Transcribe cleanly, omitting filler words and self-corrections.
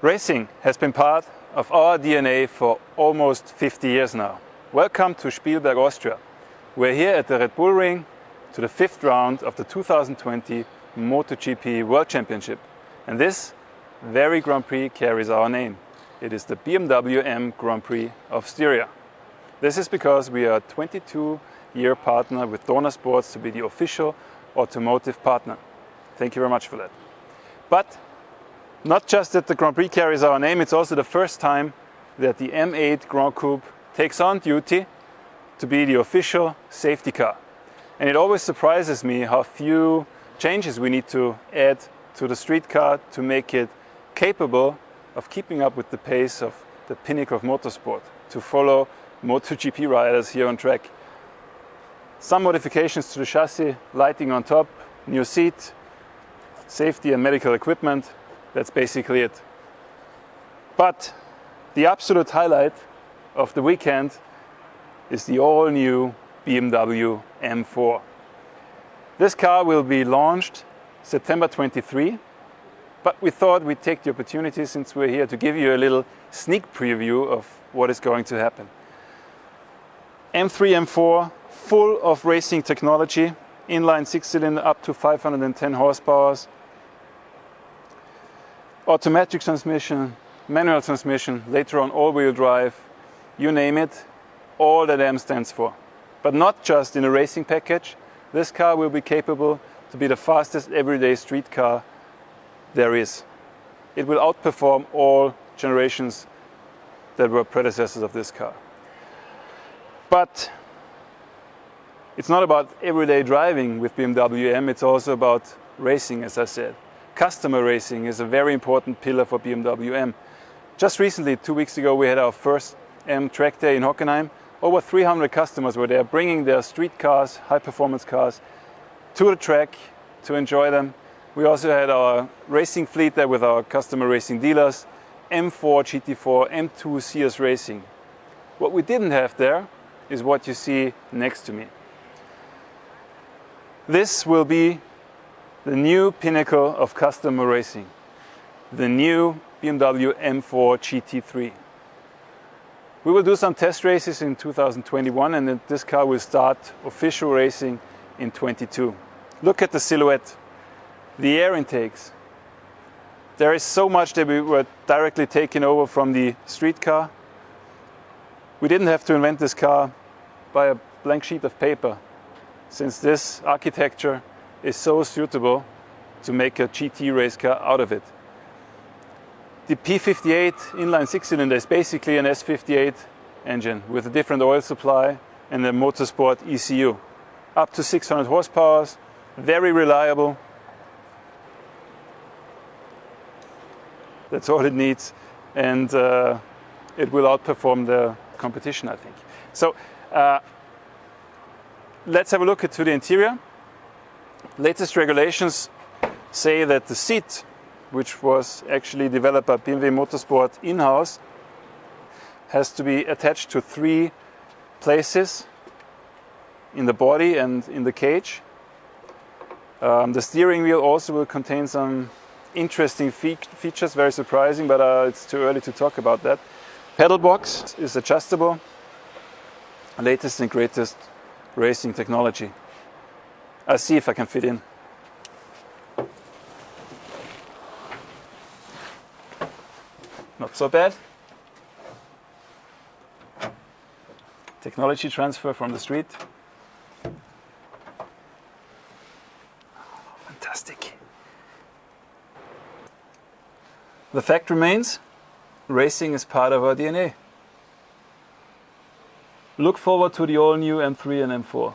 Racing has been part of our DNA for almost 50 years now. Welcome to Spielberg, Austria. We're here at the Red Bull Ring to the 5th round of the 2020 MotoGP World Championship. And this very Grand Prix carries our name. It is the BMW M Grand Prix of Styria. This is because we are a 22-year partner with Dorna Sports to be the official automotive partner. Thank you very much for that. But not just that the Grand Prix carries our name, it's also the first time that the M8 Grand Coupe takes on duty to be the official safety car. And it always surprises me how few changes we need to add to the street car to make it capable of keeping up with the pace of the pinnacle of motorsport, to follow MotoGP riders here on track. Some modifications to the chassis, lighting on top, new seat, safety and medical equipment. That's basically it. But the absolute highlight of the weekend is the all-new BMW M4. This car will be launched September 23, but we thought we'd take the opportunity, since we're here, to give you a little sneak preview of what is going to happen. M3, M4, full of racing technology, inline 6-cylinder up to 510 horsepower, automatic transmission, manual transmission, later on all-wheel drive, you name it, all that M stands for. But not just in a racing package. This car will be capable to be the fastest everyday street car there is. It will outperform all generations that were predecessors of this car. But it's not about everyday driving with BMW M, it's also about racing, as I said. Customer racing is a very important pillar for BMW M. Just recently, 2 weeks ago, we had our first M track day in Hockenheim. Over 300 customers were there, bringing their street cars, high-performance cars, to the track to enjoy them. We also had our racing fleet there with our customer racing dealers, M4 GT3, M2 CS Racing. What we didn't have there is what you see next to me. This will be the new pinnacle of customer racing, the new BMW M4 GT3. We will do some test races in 2021, and then this car will start official racing in 22. Look at the silhouette, the air intakes. There is so much that we were directly taken over from the street car. We didn't have to invent this car by a blank sheet of paper, since this architecture is so suitable to make a GT race car out of it. The P58 inline 6-cylinder is basically an S58 engine with a different oil supply and a motorsport ECU. Up to 600 horsepower, very reliable. That's all it needs, and it will outperform the competition, I think. So let's have a look at the interior. Latest regulations say that the seat, which was actually developed by BMW Motorsport in-house, has to be attached to 3 places in the body and in the cage. The steering wheel also will contain some interesting features, very surprising, but it's too early to talk about that. Pedal box is adjustable, latest and greatest racing technology. I'll see if I can fit in. Not so bad. Technology transfer from the street. Fantastic. The fact remains, racing is part of our DNA. Look forward to the all-new M3 and M4.